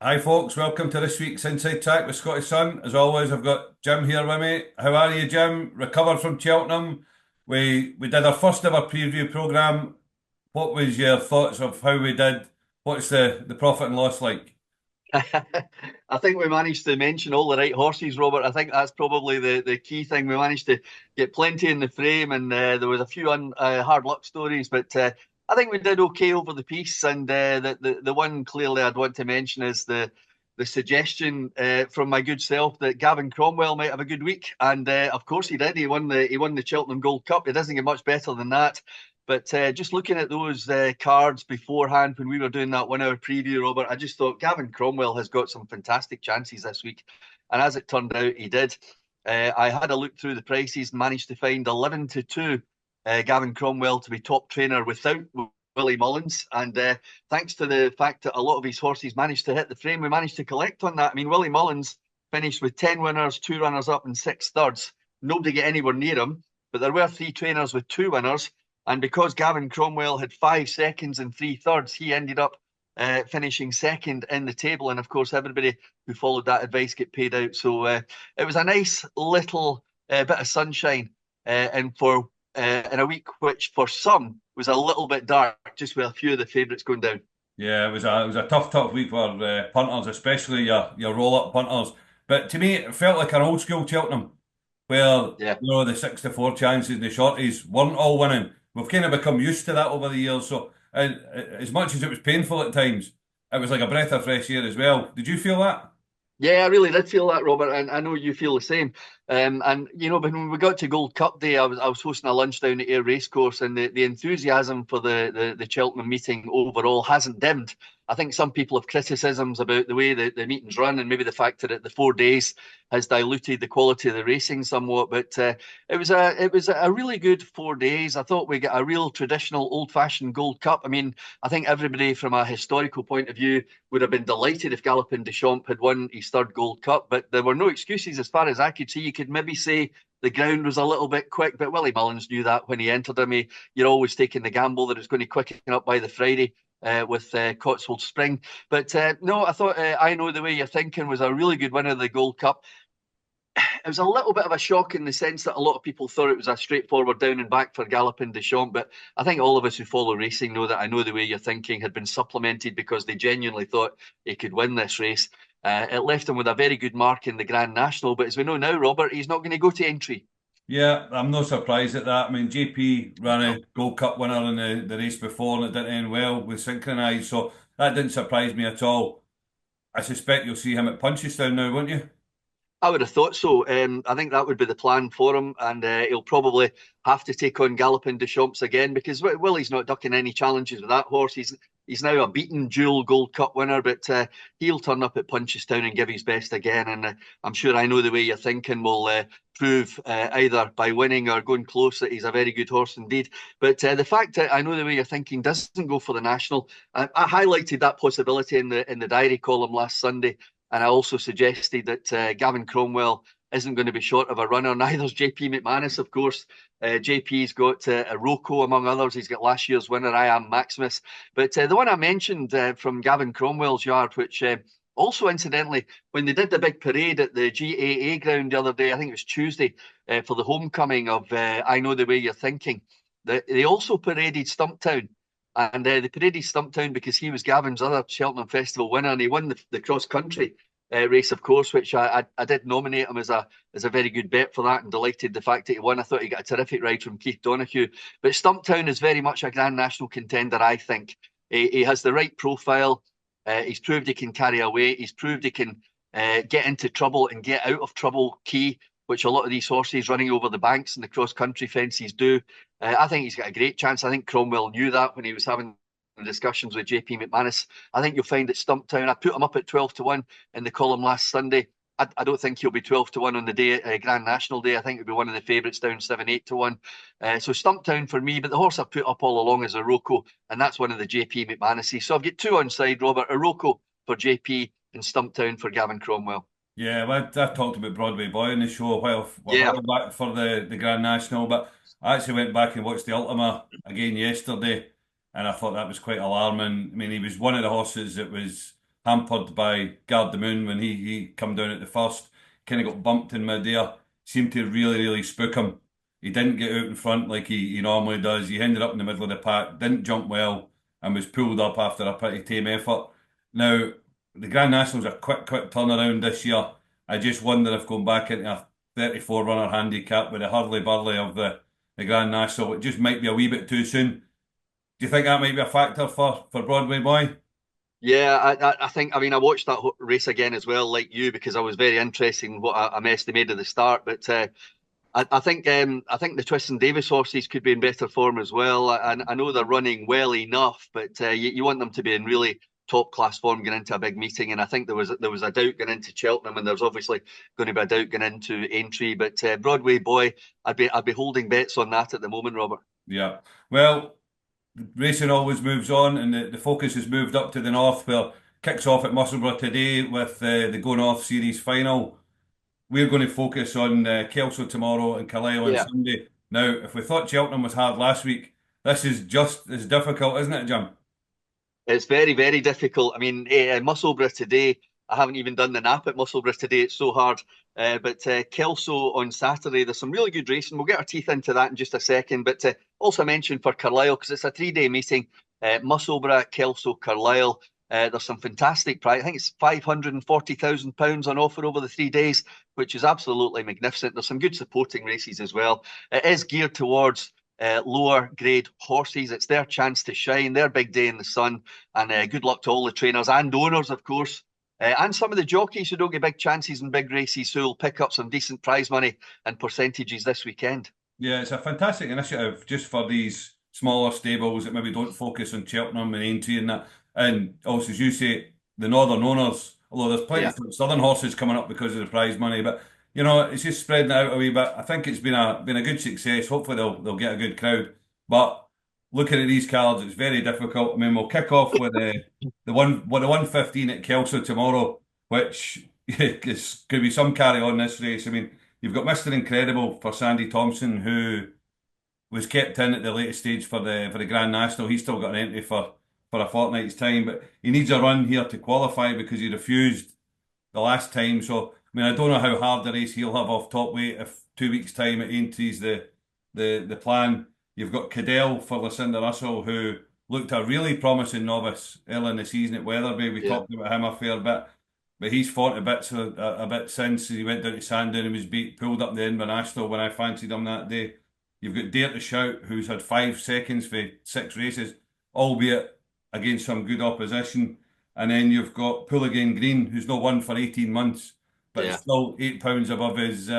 Hi folks, welcome to this week's Inside Track with Scottish Sun. As always, I've got Jim here with me. How are you, Jim? Recovered from Cheltenham. We did our first ever preview programme. What was your thoughts of how we did? What's the profit and loss like? I think we managed to mention all the right horses, Robert. I think that's probably the key thing. We managed to get plenty in the frame, and there was a few hard luck stories, but I think we did okay over the piece. And the one clearly I'd want to mention is the suggestion from my good self that Gavin Cromwell might have a good week, and of course he did. He won the Cheltenham Gold Cup. It doesn't get much better than that. But just looking at those cards beforehand when we were doing that 1 hour preview, Robert, I just thought Gavin Cromwell has got some fantastic chances this week. And as it turned out, he did. I had a look through the prices and managed to find 11 to 2 Gavin Cromwell to be top trainer without Willie Mullins. And thanks to the fact that a lot of his horses managed to hit the frame, we managed to collect on that. I mean, Willie Mullins finished with 10 winners, 2 runners up, and 6 thirds. Nobody get anywhere near him, but there were 3 trainers with 2 winners. And because Gavin Cromwell had 5 seconds and 3 thirds, he ended up finishing second in the table. And of course, everybody who followed that advice get paid out. So it was a nice little bit of sunshine, and for in a week which for some was a little bit dark, just with a few of the favourites going down. Yeah, it was a tough week for punters, especially your roll up punters. But to me, it felt like an old school Cheltenham, where Yeah. the 6 to 4 chances and the shorties weren't all winning. We've kind of become used to that over the years. So, as much as it was painful at times, it was like a breath of fresh air as well. Did you feel that? Yeah, I really did feel that, Robert, and I know you feel the same. And you know, when we got to Gold Cup Day, I was hosting a lunch down at Ayr Racecourse, and the enthusiasm for the Cheltenham meeting overall hasn't dimmed. I think some people have criticisms about the way the meetings run, and maybe the fact that the 4 days has diluted the quality of the racing somewhat. But it was a really good 4 days. I thought we got a real traditional, old-fashioned Gold Cup. I mean, I think everybody from a historical point of view would have been delighted if Galopin Deschamps had won his third Gold Cup, but there were no excuses as far as I could see. You could maybe say the ground was a little bit quick, but Willie Mullins knew that when he entered him. You're always taking the gamble that it's going to quicken up by the Friday. With Cotswold Spring. But no, I thought I Know the Way You're Thinking was a really good winner of the Gold Cup. It was a little bit of a shock in the sense that a lot of people thought it was a straightforward down and back for Galopin Deschamps, but I think all of us who follow racing know that I Know the Way You're Thinking had been supplemented because they genuinely thought he could win this race. It left him with a very good mark in the Grand National, but as we know now, Robert, he's not going to go to Aintree. Yeah, I'm no surprised at that. I mean, JP ran a Gold Cup winner in the race before and it didn't end well with synchronised, so that didn't surprise me at all. I suspect you'll see him at Punchestown now, won't you? I would have thought so. I think that would be the plan for him, and he'll probably have to take on Galloping Deschamps again because Willie's not ducking any challenges with that horse. He's now a beaten dual Gold Cup winner, but he'll turn up at Punchestown and give his best again. And I'm sure I Know the Way You're Thinking will prove either by winning or going close that he's a very good horse indeed. But the fact that I Know the Way You're Thinking doesn't go for the national, I highlighted that possibility in the diary column last Sunday. And I also suggested that Gavin Cromwell isn't going to be short of a runner. Neither's JP McManus, of course. JP's got a Rocco, among others. He's got last year's winner, I Am Maximus. But the one I mentioned from Gavin Cromwell's yard, which also incidentally, when they did the big parade at the GAA ground the other day, I think it was Tuesday, for the homecoming of I Know the Way You're Thinking, they also paraded Stumptown. And they paraded Stumptown because he was Gavin's other Cheltenham Festival winner, and he won the cross country race, of course, which I did nominate him as a very good bet for that, and delighted the fact that he won. I thought he got a terrific ride from Keith Donoghue. But Stumptown is very much a Grand National contender, I think. He has the right profile. He's proved he can carry away. He's proved he can get into trouble and get out of trouble key, which a lot of these horses running over the banks and the cross country fences do. I think he's got a great chance. I think Cromwell knew that when he was having discussions with JP McManus. I think you'll find at Stumptown, I put him up at 12 to 1 in the column last Sunday. I don't think he'll be 12 to 1 on the day, Grand National Day. I think he'll be one of the favourites down 7, 8 to 1. So Stumptown for me, but the horse I've put up all along is a Rocco, and that's one of the JP McManuses. So I've got two on side, Robert, a Rocco for JP and Stumptown for Gavin Cromwell. Yeah, well, I talked about Broadway Boy on the show a Yeah. while back for the Grand National, but I actually went back and watched the Ultima again yesterday, and I thought that was quite alarming. I mean, he was one of the horses that was hampered by Guard the Moon when he come down at the first, kind of got bumped in mid-air, seemed to really, really spook him. He didn't get out in front like he normally does. He ended up in the middle of the pack, didn't jump well, and was pulled up after a pretty tame effort. Now, the Grand National's a quick turnaround this year. I just wonder if going back into a 34 runner handicap with the hurly-burly of the Grand National, it just might be a wee bit too soon. Do you think that might be a factor for Broadway Boy? Yeah, I think. I mean, I watched that race again as well, like you, because I was very interested in what I messed they made at the start. But I think the Twiston Davis horses could be in better form as well. I know they're running well enough, but you want them to be in really top class form going into a big meeting. And I think there was a doubt going into Cheltenham, and there's obviously going to be a doubt going into Aintree. But Broadway Boy, I'd be holding bets on that at the moment, Robert. Yeah. Well, racing always moves on, and the focus has moved up to the north, where kicks off at Musselburgh today with the Go North Series final. We're going to focus on Kelso tomorrow and Carlisle on Yeah. Sunday. Now, if we thought Cheltenham was hard last week, this is just as difficult, isn't it, Jim? It's very, very difficult. I mean, Musselburgh today, I haven't even done the nap at Musselburgh today. It's so hard. But Kelso on Saturday, there's some really good racing. We'll get our teeth into that in just a second. But also mentioned for Carlisle, because it's a 3-day meeting, Musselburgh, Kelso, Carlisle. There's some fantastic price. I think it's £540,000 on offer over the 3 days, which is absolutely magnificent. There's some good supporting races as well. It is geared towards lower grade horses. It's their chance to shine, their big day in the sun. And good luck to all the trainers and owners, of course. And some of the jockeys who don't get big chances in big races who will pick up some decent prize money and percentages this weekend. Yeah, it's a fantastic initiative just for these smaller stables that maybe don't focus on Cheltenham and Aintree and that. And also, as you say, the northern owners, although there's plenty Yeah, of southern horses coming up because of the prize money, but it's just spreading it out a wee bit. I think it's been a good success. Hopefully they'll get a good crowd. But looking at these cards, it's very difficult. I mean, we'll kick off with the 115 at Kelso tomorrow, which is going to be some carry on this race. I mean, you've got Mr. Incredible for Sandy Thomson, who was kept in at the latest stage for the Grand National. He's still got an entry for a fortnight's time, but he needs a run here to qualify because he refused the last time. So I mean, I don't know how hard the race he'll have off top weight if 2 weeks' time at Aintree's the plan. You've got Cadell for Lucinda Russell, who looked a really promising novice early in the season at Wetherby. We yeah, talked about him a fair bit, but he's fought a bit since he went down to Sandown and was beat, pulled up the Inverness when I fancied him that day. You've got Dare to Shout, who's had 5 seconds for 6 races, albeit against some good opposition. And then you've got Pooligan Green, who's not won for 18 months, but yeah, still £8 above his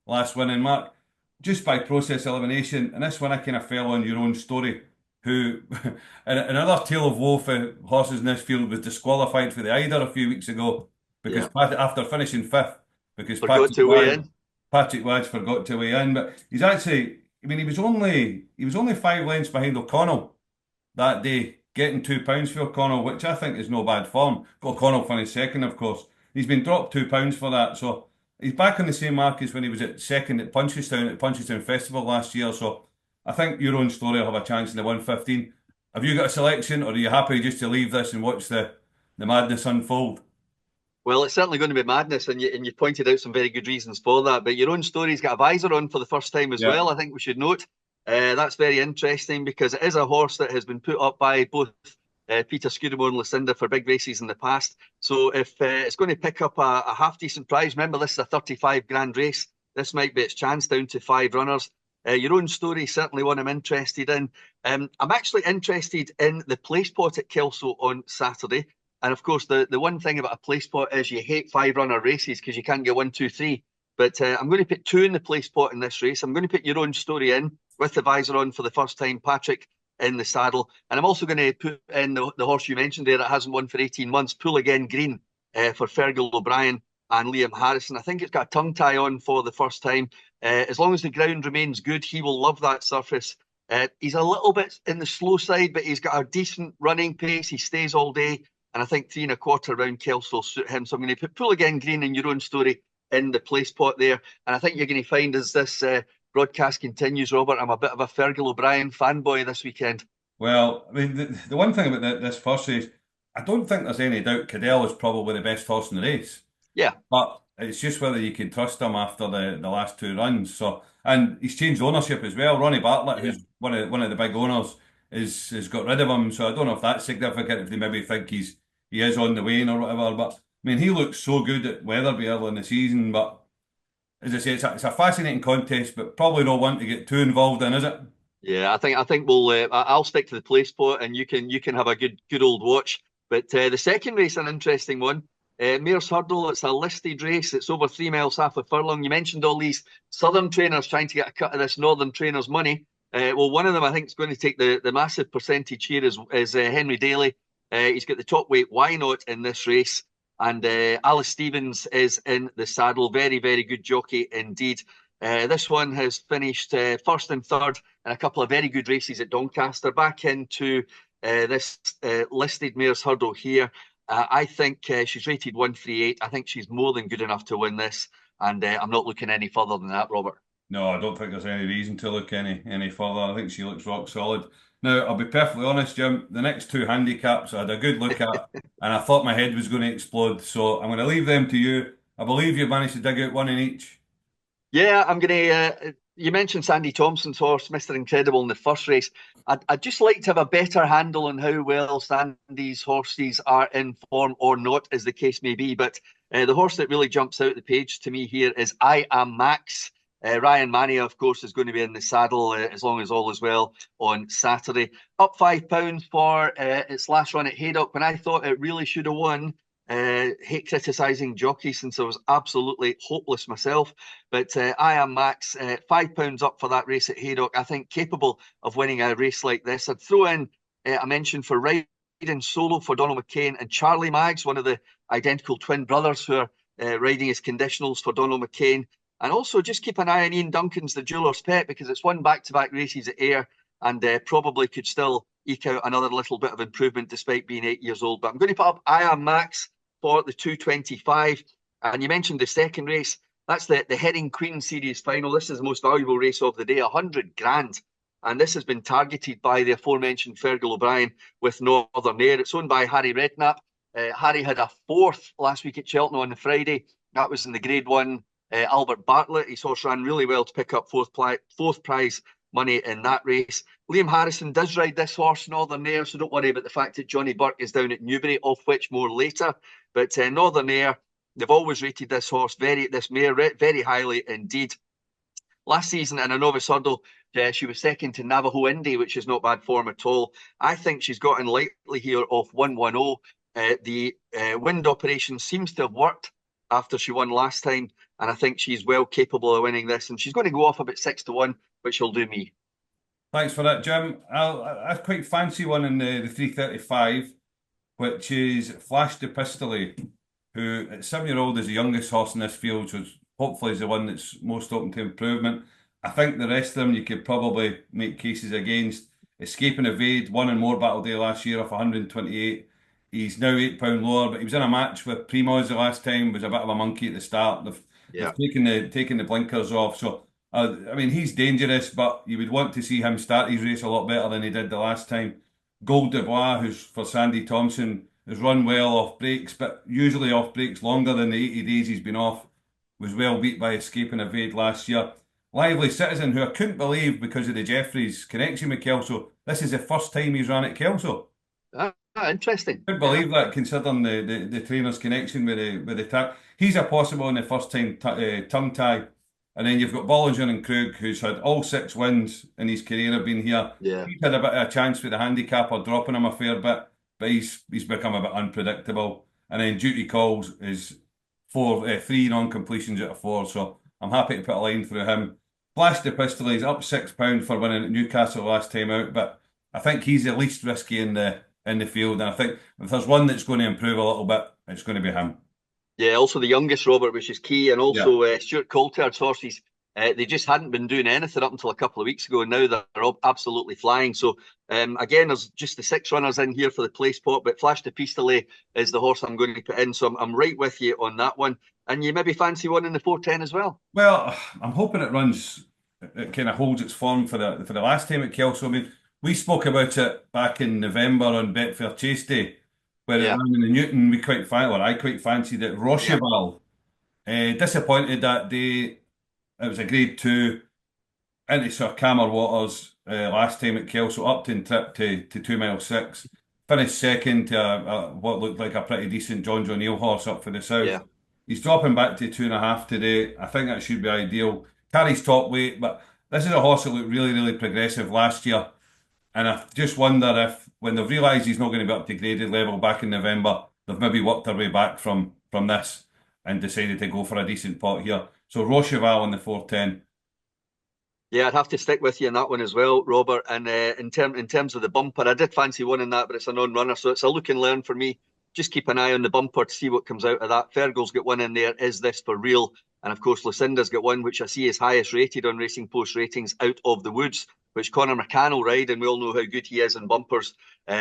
last winning mark, just by process elimination. And this one I kind of fell on Your Own Story, who, another tale of woe for horses in this field, was disqualified for the Eider a few weeks ago because yeah. After finishing fifth, because Forgot to weigh in. Patrick Wadge forgot to weigh in. But he's actually, I mean, he was only 5 lengths behind O'Connell that day, getting £2 for O'Connell, which I think is no bad form. O'Connell finished second, of course. He's been dropped £2 for that, so he's back on the same mark as when he was at second at Punchestown Festival last year. So I think Your Own Story will have a chance in the 115. Have you got a selection, or are you happy just to leave this and watch the madness unfold? Well, it's certainly going to be madness, and you pointed out some very good reasons for that. But Your Own Story's got a visor on for the first time as Yeah. well. I think we should note that's very interesting because it is a horse that has been put up by both Peter Scudamore and Lucinda for big races in the past. So if it's going to pick up a half decent prize, remember this is a 35 grand race. This might be its chance down to 5 runners. Your Own Story certainly one I'm interested in. I'm actually interested in the place pot at Kelso on Saturday. And of course, the one thing about a place pot is you hate 5 runner races because you can't get 1, 2, 3. But I'm going to put 2 in the place pot in this race. I'm going to put Your Own Story in with the visor on for the first time, Patrick in the saddle. And I'm also going to put in the horse you mentioned there that hasn't won for 18 months, Pooligan Green, for Fergal O'Brien and Liam Harrison. I think it's got a tongue tie on for the first time. As long as the ground remains good, he will love that surface. He's a little bit in the slow side, but he's got a decent running pace. He stays all day. And I think 3 1/4 round Kelso will suit him. So I'm going to put Pooligan Green and Your Own Story in the place pot there. And I think you're going to find as this broadcast continues, Robert, I'm a bit of a Fergal O'Brien fanboy this weekend. Well, I mean, the one thing about this first race, I don't think there's any doubt Cadell is probably the best horse in the race. Yeah, But it's just whether you can trust him after the last two runs. So, and he's changed ownership as well. Ronnie Bartlett, yeah. who's one of the big owners, is has got rid of him. So I don't know if that's significant. If they maybe think he is on the wane or whatever. But I mean, he looks so good at Weatherby early in the season. But as I say, it's a fascinating contest, but probably not one to get too involved in, is it? Yeah, I think we'll. I'll stick to the play spot, and you can have a good old watch. But the second race, an interesting one. Mare's Hurdle. It's a listed race. It's over 3 miles, half a furlong. You mentioned all these southern trainers trying to get a cut of this northern trainer's money. Well, one of them I think is going to take the massive percentage here is Henry Daly. He's got the top weight. Why not in this race? And Alice Stevens is in the saddle. Very, very good jockey indeed. This one has finished first and third in a couple of very good races at Doncaster. Back into this listed Mare's Hurdle here. I think she's rated 138. I think she's more than good enough to win this, and I'm not looking any further than that, Robert. No, I don't think there's any reason to look any further. I think she looks rock solid. Now, I'll be perfectly honest, Jim. The next two handicaps I had a good look at, and I thought my head was going to explode. So I'm going to leave them to you. I believe you've managed to dig out one in each. Yeah, I'm going to. You mentioned Sandy Thompson's horse, Mr. Incredible, in the first race. I'd just like to have a better handle on how well Sandy's horses are in form or not, as the case may be. But the horse that really jumps out the page to me here is I Am Max. Ryan Mania, of course, is going to be in the saddle as long as all is well on Saturday. Up £5 for its last run at Haydock when I thought it really should have won. Hate criticising jockey since I was absolutely hopeless myself. But I Am Max, £5 up for that race at Haydock. I think capable of winning a race like this. I'd throw in a mention for riding solo for Donald McCain and Charlie Maggs, one of the identical twin brothers who are riding as conditionals for Donald McCain. And also just keep an eye on Ian Duncan's The Jeweller's Pet because it's won back-to-back races at Ayr and probably could still eke out another little bit of improvement despite being 8 years old. But I'm going to put up I Am Max for the 225. And you mentioned the second race. That's the Herring Queen Series final. This is the most valuable race of the day, 100 grand. And this has been targeted by the aforementioned Fergal O'Brien with Northern Air. It's owned by Harry Redknapp. Harry had a fourth last week at Cheltenham on the Friday. That was in the Grade 1 Albert Bartlett. His horse ran really well to pick up fourth prize money in that race. Liam Harrison does ride this horse, Northern Air, so don't worry about the fact that Johnny Burke is down at Newbury, of which more later. But Northern Air, they've always rated this horse, this mare, very highly indeed. Last season in a novice hurdle, she was second to Navajo Indy, which is not bad form at all. I think she's got in lightly here of 110. The wind operation seems to have worked after she won last time, and I think she's well capable of winning this. And she's going to go off about 6-1, which will do me. Thanks for that, Jim. I quite fancy one in the 335, which is Flash de Pistolet, who at 7-year-old is the youngest horse in this field, so hopefully is the one that's most open to improvement. I think the rest of them you could probably make cases against. Escape and Evade won in More Battle Day last year off 128. He's now £8 lower, but he was in a match with Primoz the last time, was a bit of a monkey at the start. They've Yeah. taken the blinkers off. So I mean he's dangerous, but you would want to see him start his race a lot better than he did the last time. Gold de Bois, who's for Sandy Thompson, has run well off breaks, but usually off breaks longer than the 80 days he's been off. Was well beat by Escape and Evade last year. Lively Citizen, who I couldn't believe because of the Jeffries connection with Kelso. This is the first time he's run at Kelso. Interesting. Couldn't Yeah. believe that considering the trainer's connection with the tag. He's a possible in the first time tongue tie. And then you've got Bollinger and Krug, who's had all 6 wins in his career, have been here. Yeah. He's had a bit of a chance with the handicapper, dropping him a fair bit, but he's become a bit unpredictable. And then Duty Calls is three non-completions out of four, so I'm happy to put a line through him. Flash de Pistol is up £6 for winning at Newcastle last time out, but I think he's the least risky in the field, and I think if there's one that's going to improve a little bit, it's going to be him. Yeah, also the youngest Robert, which is key, and Yeah. also Stuart Coulthard's horses. They just hadn't been doing anything up until a couple of weeks ago, and now they're absolutely flying. So again, there's just the 6 runners in here for the play spot, but Flash de Pistolet is the horse I'm going to put in. So I'm right with you on that one. And you maybe fancy one in the 410 as well. Well, I'm hoping it kind of holds its form for the last time at Kelso. I mean, we spoke about it back in November on Betfair Chase Day where it Yeah, ran in the Newton, I quite fancied it. yeah, Rocheval, disappointed that day. It was a grade two into Sir Cammer waters last time at Kelso, Upton trip to 2 mile 6. Finished second to what looked like a pretty decent John O'Neill horse up for the south. yeah. He's dropping back to 2.5 today. I think that should be ideal. Carries top weight, but this is a horse that looked really, really progressive last year. And I just wonder if, when they've realised he's not going to be up to graded level back in November, they've maybe worked their way back from this and decided to go for a decent pot here. So Rocheval in the 410. Yeah, I'd have to stick with you in that one as well, Robert. And in terms of the bumper, I did fancy one in that, but it's a non-runner, so it's a look and learn for me. Just keep an eye on the bumper to see what comes out of that. Fergal's got one in there. Is this for real? And of course, Lucinda's got one, which I see is highest rated on Racing Post ratings, Out of the Woods, which Conor McCann will ride, and we all know how good he is in bumpers.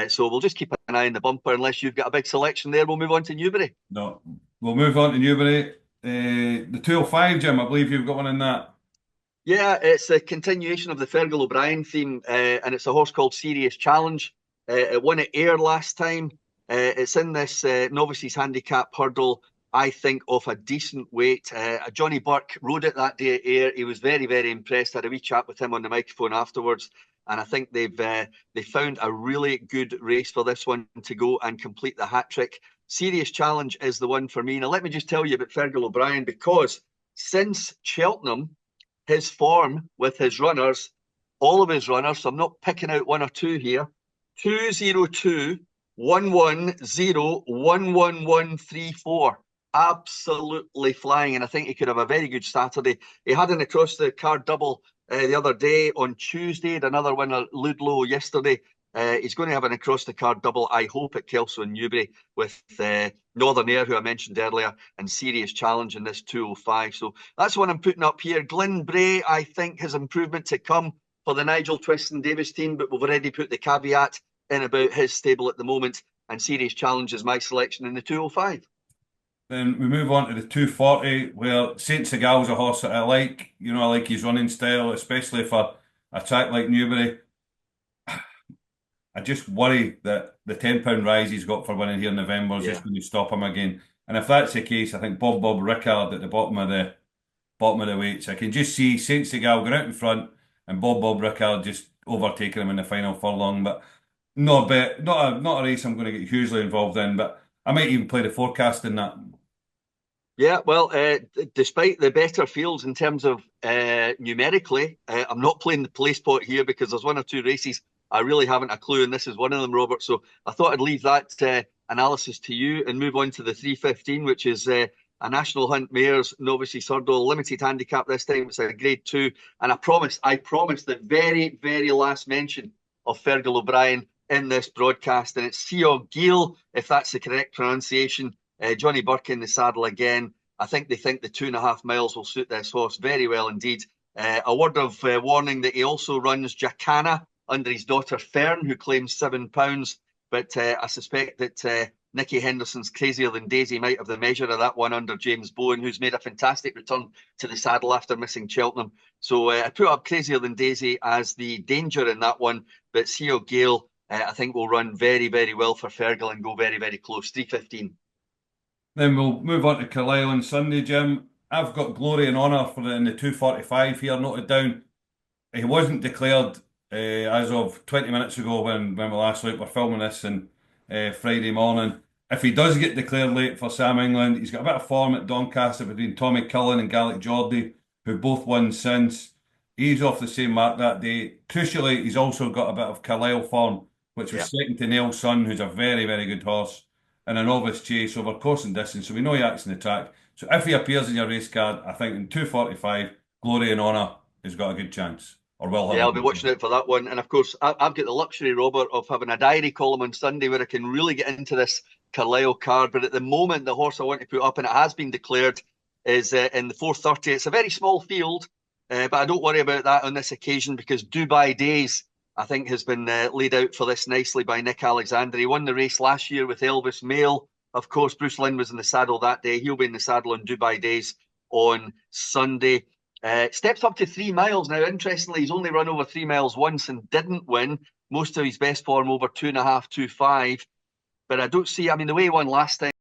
So we'll just keep an eye on the bumper. Unless you've got a big selection there, we'll move on to Newbury. No, we'll move on to Newbury. The 205, Jim, I believe you've got one in that. Yeah, it's a continuation of the Fergal O'Brien theme, and it's a horse called Serious Challenge. It won at Ayr last time. It's in this novices handicap hurdle, I think, of a decent weight. Johnny Burke rode it that day at Ayr. He was very, very impressed. I had a wee chat with him on the microphone afterwards, and I think they found a really good race for this one to go and complete the hat trick. Serious Challenge is the one for me. Now, let me just tell you about Fergal O'Brien, because since Cheltenham, his form with his runners, all of his runners, so I'm not picking out one or two here, 202, 110, 11134. Absolutely flying. And I think he could have a very good Saturday. He had an across the card double the other day on Tuesday, and another one at Ludlow yesterday. He's going to have an across the card double, I hope, at Kelso and Newbury with Northern Air, who I mentioned earlier, and Serious Challenge in this 205. So that's what I'm putting up here. Glyn Bray, I think, has improvement to come for the Nigel Twiston Davis team, but we've already put the caveat in about his stable at the moment, and Serious Challenge is my selection in the 205. Then we move on to the 240, where Saint Segal's a horse that I like. You know, I like his running style, especially for a track like Newbury. I just worry that the £10 rise he's got for winning here in November is Yeah. just going to stop him again. And if that's the case, I think Bob Rickard at the bottom of the weights. I can just see Saint Segal going out in front and Bob Rickard just overtaking him in the final furlong. But no bet, not a race I'm going to get hugely involved in. But I might even play the forecast in that. Yeah, well, despite the better fields in terms of numerically, I'm not playing the play spot here because there's one or two races I really haven't a clue, and this is one of them, Robert. So I thought I'd leave that analysis to you and move on to the 315, which is a National Hunt Mares Novices Hurdle Limited Handicap this time. It's a grade two, and I promised the very, very last mention of Fergal O'Brien in this broadcast, and it's Seog Giel, if that's the correct pronunciation. Johnny Burke in the saddle again. I think they think the 2.5 miles will suit this horse very well indeed. A word of warning that he also runs Jacana under his daughter Fern, who claims £7. But I suspect that Nicky Henderson's Crazier Than Daisy might have the measure of that one under James Bowen, who's made a fantastic return to the saddle after missing Cheltenham. So I put up Crazier Than Daisy as the danger in that one. But Seog Gale, I think, will run very, very well for Fergal and go very, very close. 315. Then we'll move on to Carlisle on Sunday, Jim. I've got Glory and Honour in the 245 here noted down. He wasn't declared as of 20 minutes ago when we last looked. We're filming this on Friday morning. If he does get declared late for Sam England, he's got a bit of form at Doncaster between Tommy Cullen and Gaelic Geordie, who both won since. He's off the same mark that day. Crucially, he's also got a bit of Carlisle form, which was Yeah. second to Neil Sun, who's a very, very good horse, and a novice chase over course and distance. So we know he acts in the track. So if he appears in your race card, I think in 245, Glory and Honour has got a good chance, or will have Yeah, a I'll be good chance. watching out for that one. And of course, I've got the luxury, Robert, of having a diary column on Sunday where I can really get into this Carlisle card. But at the moment, the horse I want to put up, and it has been declared, is in the 430. It's a very small field, but I don't worry about that on this occasion because Dubai Days, I think, has been laid out for this nicely by Nick Alexander. He won the race last year with Elvis Mail. Of course, Bruce Lynn was in the saddle that day. He'll be in the saddle on Dubai Days on Sunday. Steps up to 3 miles now. Interestingly, he's only run over 3 miles once and didn't win. Most of his best form over 2.5, 2.5. but I don't see. I mean, the way he won last time.